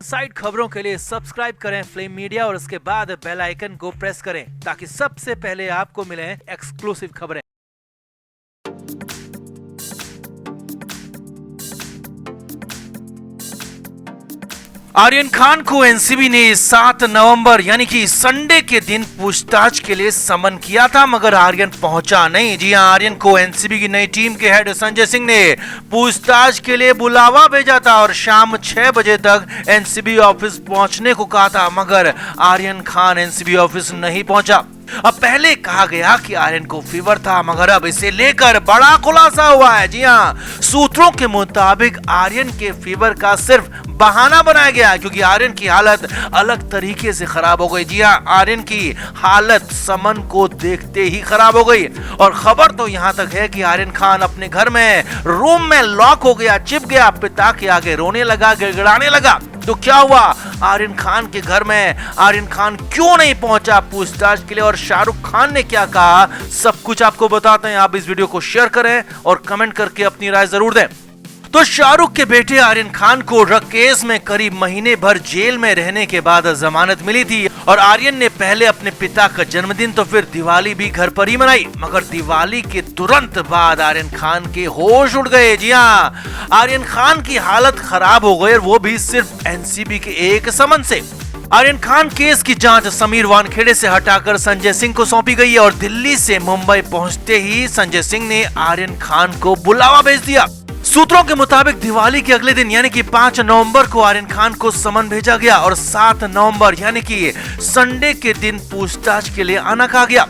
Side खबरों के लिए सब्सक्राइब करें फ्लेम मीडिया और उसके बाद बेल आइकन को प्रेस करें ताकि सबसे पहले आपको मिले एक्सक्लूसिव खबरें। आर्यन खान को एनसीबी ने 7 नवंबर यानी कि संडे के दिन पूछताछ के लिए समन किया था, मगर आर्यन पहुंचा नहीं। जी हां, आर्यन को एनसीबी की नई टीम के हेड संजय सिंह ने पूछताछ के लिए बुलावा भेजा था और शाम 6 बजे तक एनसीबी ऑफिस पहुंचने को कहा था, मगर आर्यन खान एनसीबी ऑफिस नहीं पहुंचा। अब पहले कहा गया कि आर्यन को फीवर था, मगर अब इसे लेकर बड़ा खुलासा हुआ है। जी हां, सूत्रों के मुताबिक आर्यन के फीवर का सिर्फ बहाना बनाया गया क्योंकि आर्यन की हालत अलग तरीके से खराब हो गई। जी हां, आर्यन की हालत समन को देखते ही खराब हो गई और खबर तो यहां तक है कि आर्यन खान अपने घर में रूम में लॉक हो गया, चिप गया, पिता के आगे रोने लगा, गिड़गिड़ाने लगा। तो क्या हुआ आर्यन खान के घर में? आर्यन खान क्यों नहीं पहुंचा पूछताछ के लिए और शाहरुख खान ने क्या कहा? सब कुछ आपको बताते हैं। आप इस वीडियो को शेयर करें और कमेंट करके अपनी राय जरूर दें। तो शाहरुख के बेटे आर्यन खान को ड्रग केस में करीब महीने भर जेल में रहने के बाद जमानत मिली थी और आर्यन ने पहले अपने पिता का जन्मदिन तो फिर दिवाली भी घर पर ही मनाई, मगर दिवाली के तुरंत बाद आर्यन खान के होश उड़ गए। जी हाँ, आर्यन खान की हालत खराब हो गई और वो भी सिर्फ एनसीबी के एक समन से। आर्यन खान केस की जांच समीर वानखेड़े से हटाकर संजय सिंह को सौंपी गई है और दिल्ली से मुंबई पहुंचते ही संजय सिंह ने आर्यन खान को बुलावा भेज दिया। सूत्रों के मुताबिक दिवाली के अगले दिन यानी कि 5 नवंबर को आर्यन खान को समन भेजा गया और 7 नवंबर यानी कि संडे के दिन पूछताछ के लिए आना कहा गया।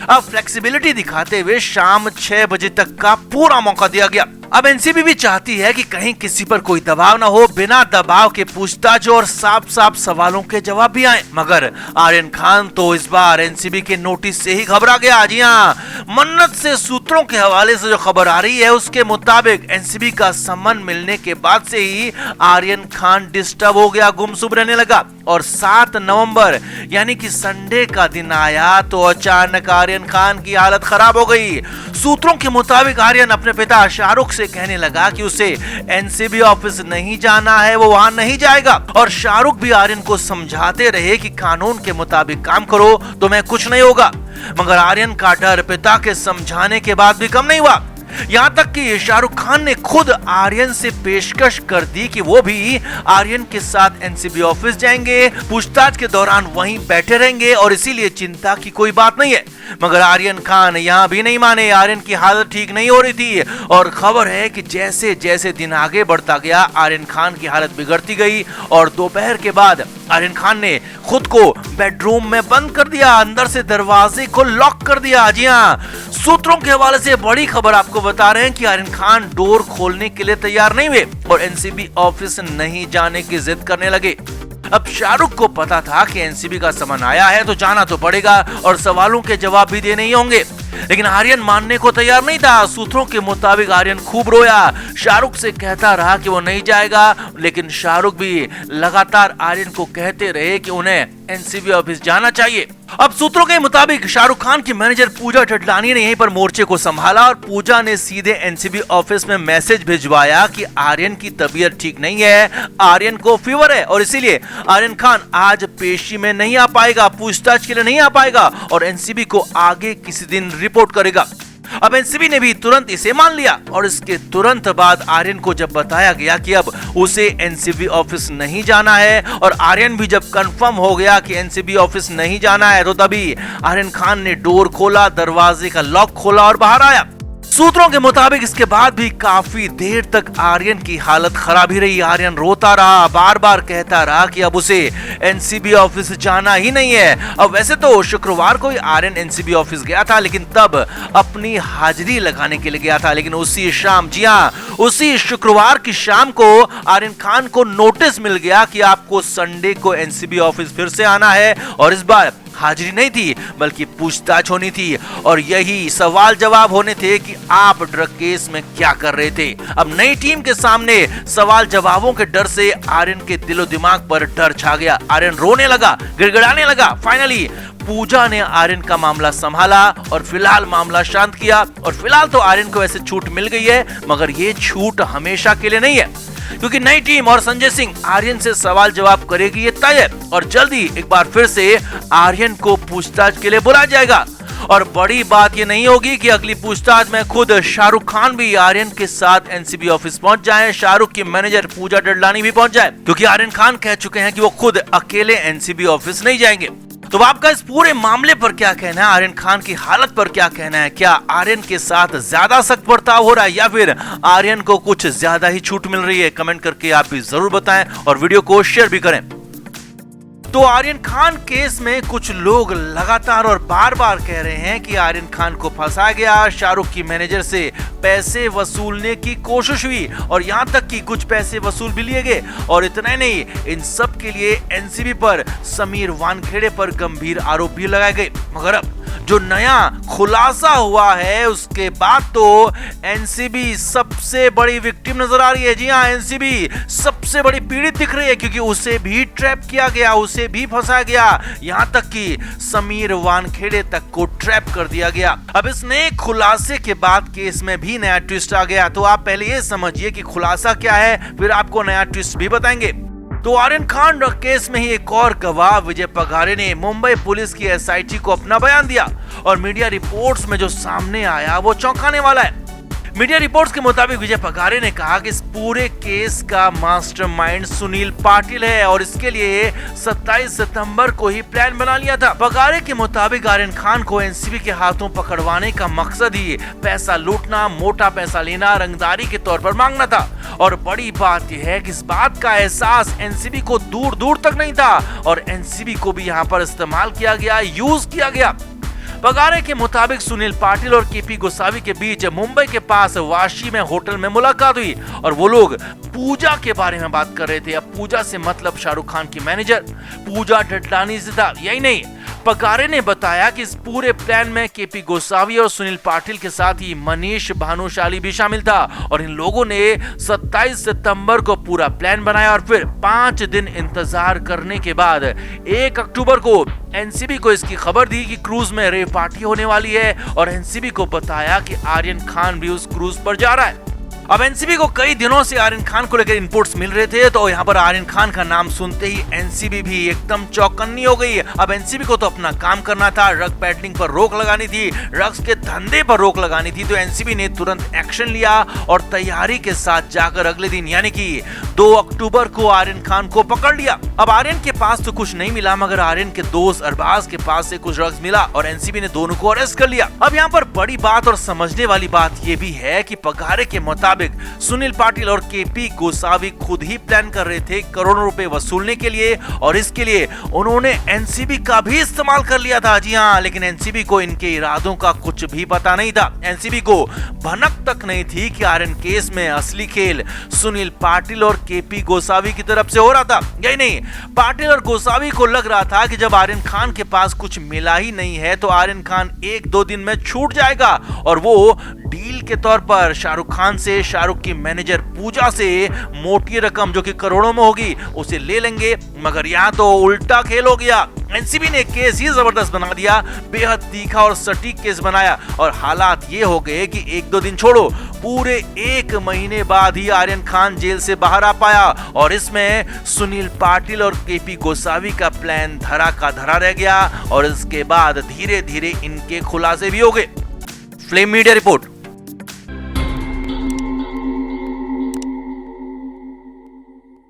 अब फ्लेक्सिबिलिटी दिखाते हुए शाम 6 बजे तक का पूरा मौका दिया गया। अब एनसीबी भी चाहती है कि कहीं किसी पर कोई दबाव ना हो, बिना दबाव के पूछताछ और साफ साफ सवालों के जवाब भी आए, मगर आर्यन खान तो इस बार एनसीबी के नोटिस से ही घबरा गया। जी हाँ, मन्नत से सूत्रों के हवाले से जो खबर आ रही है उसके मुताबिक एनसीबी का सम्मन मिलने के बाद से ही आर्यन खान डिस्टर्ब हो गया, गुमसुम रहने लगा और 7 नवंबर यानी कि संडे का दिन आया तो अचानक आर्यन खान की हालत खराब हो गई। सूत्रों के मुताबिक आर्यन अपने पिता शाहरुख से कहने लगा कि उसे एनसीबी ऑफिस नहीं जाना है, वो वहां नहीं जाएगा और शाहरुख भी आर्यन को समझाते रहे कि कानून के मुताबिक काम करो तो मैं कुछ नहीं होगा, मगर आर्यन का डर पिता के समझाने के बाद भी कम नहीं हुआ। यहाँ तक कि शाहरुख खान ने खुद आर्यन से पेशकश कर दी कि वो भी आर्यन के साथ एनसीबी ऑफिस जाएंगे, पूछताछ के दौरान वहीं बैठे रहेंगे और इसीलिए चिंता की कोई बात नहीं है, मगर आर्यन खान यहाँ भी नहीं माने। आर्यन की हालत ठीक नहीं हो रही थी और खबर है कि जैसे जैसे दिन आगे बढ़ता गया आर्यन खान की हालत बिगड़ती गई और दोपहर के बाद आर्यन खान ने खुद को बेडरूम में बंद कर दिया, अंदर से दरवाजे को लॉक कर दिया। जी हाँ, सूत्रों के हवाले से बड़ी खबर आपको बता रहे हैं कि आर्यन खान डोर खोलने के लिए तैयार नहीं हुए और एनसीबी ऑफिस नहीं जाने की जिद करने लगे। अब शाहरुख को पता था कि एनसीबी का समन आया है तो जाना तो पड़ेगा और सवालों के जवाब भी देने ही होंगे, लेकिन आर्यन मानने को तैयार नहीं था। सूत्रों के मुताबिक आर्यन खूब रोया, शाहरुख से कहता रहा कि वो नहीं जाएगा, लेकिन शाहरुख भी लगातार आर्यन को कहते रहे कि उन्हें एनसीबी ऑफिस जाना चाहिए। अब सूत्रों के मुताबिक शाहरुख खान की मैनेजर पूजा टटलानी ने यहीं पर मोर्चे को संभाला और पूजा ने सीधे एनसीबी ऑफिस में मैसेज भिजवाया कि आर्यन की तबीयत ठीक नहीं है, आर्यन को फीवर है और इसीलिए आर्यन खान आज पेशी में नहीं आ पाएगा, पूछताछ के लिए नहीं आ पाएगा और एनसीबी को आगे किसी दिन रिपोर्ट करेगा। अब एनसीबी ने भी तुरंत इसे मान लिया और इसके तुरंत बाद आर्यन को जब बताया गया कि अब उसे एनसीबी ऑफिस नहीं जाना है और आर्यन भी जब कंफर्म हो गया कि एनसीबी ऑफिस नहीं जाना है तो तभी आर्यन खान ने डोर खोला, दरवाजे का लॉक खोला और बाहर आया। सूत्रों के मुताबिक इसके बाद भी काफी देर तक आर्यन की हालत खराब ही रही। आर्यन रोता रहा, बार बार कहता रहा कि अब उसे एनसीबी ऑफिस जाना ही नहीं है। अब वैसे तो शुक्रवार को ही आर्यन एनसीबी ऑफिस गया था, लेकिन तब अपनी हाजिरी लगाने के लिए गया था, लेकिन उसी शाम, जी हाँ, उसी शुक्रवार की शाम को आर्यन खान को नोटिस मिल गया कि आपको संडे को एनसीबी ऑफिस फिर से आना है और इस बार हाजिरी नहीं थी बल्कि पूछताछ होनी थी और यही सवाल जवाब होने थे कि आप ड्रग केस में क्या कर रहे थे। अब नई टीम के सामने सवाल जवाबों के डर से आर्यन के दिलो दिमाग पर डर छा गया। आर्यन रोने लगा, गिड़गिड़ाने लगा। फाइनली पूजा ने आर्यन का मामला संभाला और फिलहाल मामला शांत किया और फिलहाल तो आर्यन को वैसे छूट मिल गई है, मगर ये छूट हमेशा के लिए नहीं है। क्योंकि नई टीम और संजय सिंह आर्यन से सवाल जवाब करेगी ये तय है और जल्दी एक बार फिर से आर्यन को पूछताछ के लिए बुलाया जाएगा। और बड़ी बात ये नहीं होगी कि अगली पूछताछ में खुद शाहरुख खान भी आर्यन के साथ एनसीबी ऑफिस पहुंच जाएं, शाहरुख की मैनेजर पूजा डडलानी भी पहुंच जाए, क्योंकि आर्यन खान कह चुके हैं कि वो खुद अकेले एनसीबी ऑफिस नहीं जाएंगे। तो आपका इस पूरे मामले पर क्या कहना है, आर्यन खान की हालत पर क्या कहना है? क्या आर्यन के साथ ज्यादा सख्त बर्ताव हो रहा है या फिर आर्यन को कुछ ज्यादा ही छूट मिल रही है? कमेंट करके आप भी जरूर बताएं और वीडियो को शेयर भी करें। तो आर्यन खान केस में कुछ लोग लगातार और बार बार कह रहे हैं कि आर्यन खान को फंसाया गया, शाहरुख की मैनेजर से पैसे वसूलने की कोशिश हुई और यहां तक कि कुछ पैसे वसूल भी लिए गए। और इतना ही नहीं, इन सब के लिए एनसीबी पर समीर वानखेड़े पर गंभीर आरोप भी लगाए गए। मगर अब जो नया खुलासा हुआ है उसके बाद तो एनसीबी सबसे बड़ी विक्टिम नजर आ रही है। जी हां, एनसीबी सबसे बड़ी पीड़ित दिख रही है क्योंकि उसे भी ट्रैप किया गया, उसे भी फंसाया गया, यहां तक कि समीर वानखेड़े तक को ट्रैप कर दिया गया। अब इस नए खुलासे के बाद केस में भी नया ट्विस्ट आ गया। तो आप पहले ये समझिए कि खुलासा क्या है, फिर आपको नया ट्विस्ट भी बताएंगे। तो आर्यन खान केस में ही एक और गवाह विजय पगारे ने मुंबई पुलिस की एसआईटी को अपना बयान दिया और मीडिया रिपोर्ट्स में जो सामने आया वो चौंकाने वाला है। मीडिया रिपोर्ट्स के मुताबिक विजय पगारे ने कहा कि इस पूरे केस का मास्टरमाइंड सुनील पाटिल है और इसके लिए 27 सितंबर को ही प्लान बना लिया था। पगारे के मुताबिक आर्यन खान को एनसीबी के हाथों पकड़वाने का मकसद ही पैसा लूटना, मोटा पैसा लेना, रंगदारी के तौर पर मांगना था। और बड़ी बात यह है कि इस बात का एहसास एनसीबी को दूर दूर तक नहीं था और एनसीबी को भी यहाँ पर इस्तेमाल किया गया, यूज किया गया। पगारे के मुताबिक सुनील पाटिल और केपी गोसावी के बीच मुंबई के पास वाशी में होटल में मुलाकात हुई और वो लोग पूजा के बारे में बात कर रहे थे। अब पूजा से मतलब शाहरुख खान की मैनेजर पूजा डडलानी से था। यही नहीं, पगारे ने बताया कि इस पूरे प्लान में केपी गोसावी और सुनील पाटिल के साथ ही मनीष भानुशाली भी शामिल था और इन लोगों ने 27 सितंबर को पूरा प्लान बनाया और फिर 5 दिन इंतजार करने के बाद 1 अक्टूबर को एनसीबी को इसकी खबर दी कि क्रूज में रेव पार्टी होने वाली है और एनसीबी को बताया कि आर्यन खान भी उस क्रूज पर जा रहा है। अब एनसीबी को कई दिनों से आर्यन खान को लेकर इनपुट्स मिल रहे थे, तो यहाँ पर आर्यन खान का नाम सुनते ही एनसीबी भी एकदम चौकन्नी हो गई। अब एनसीबी को तो अपना काम करना था, ड्रग पेडलिंग पर रोक लगानी थी, ड्रग्स के धंधे पर रोक लगानी थी। तो एनसीबी ने तुरंत एक्शन लिया और तैयारी के साथ जाकर अगले दिन यानी कि 2 अक्टूबर को आर्यन खान को पकड़ लिया। अब आर्यन के पास तो कुछ नहीं मिला मगर आर्यन के दोस्त अरबाज के पास से कुछ ड्रग्स मिला और एनसीबी ने दोनों को अरेस्ट कर लिया। अब यहाँ पर बड़ी बात और समझने वाली बात यह भी है कि पगारे के मुताबिक सुनील पाटिल और केपी गोसावी खुद ही प्लान कर रहे थे करोड़ों रुपए वसूलने के लिए और इसके लिए उन्होंने एनसीबी का भी इस्तेमाल कर लिया था। जी हाँ, लेकिन एनसीबी को इनके इरादों का कुछ भी पता नहीं था। एनसीबी को भनक तक नहीं थी कि आर्यन केस में असली खेल सुनील पाटिल और केपी गोसावी की तरफ से हो रहा था। यही नहीं, पाटिल और गोसावी को लग रहा था कि जब आर्यन खान के पास कुछ मिला ही नहीं है तो आर्यन खान 1-2 दिन में छूट जाएगा और वो डील के तौर पर शाहरुख खान से, शाहरुख की मैनेजर पूजा से मोटी रकम जो कि करोड़ों में होगी उसे ले लेंगे। मगर यहाँ तो उल्टा खेल हो गया। एनसीबी ने केस ही जबरदस्त बना दिया, बेहद तीखा और सटीक केस बनाया और हालात ये हो गए कि 1-2 दिन छोड़ो, पूरे 1 महीने बाद ही आर्यन खान जेल से बाहर आ पाया और इसमें सुनील पाटिल और केपी गोसावी का प्लान धरा का धरा रह गया और इसके बाद धीरे धीरे इनके खुलासे भी हो गए। Flame media report.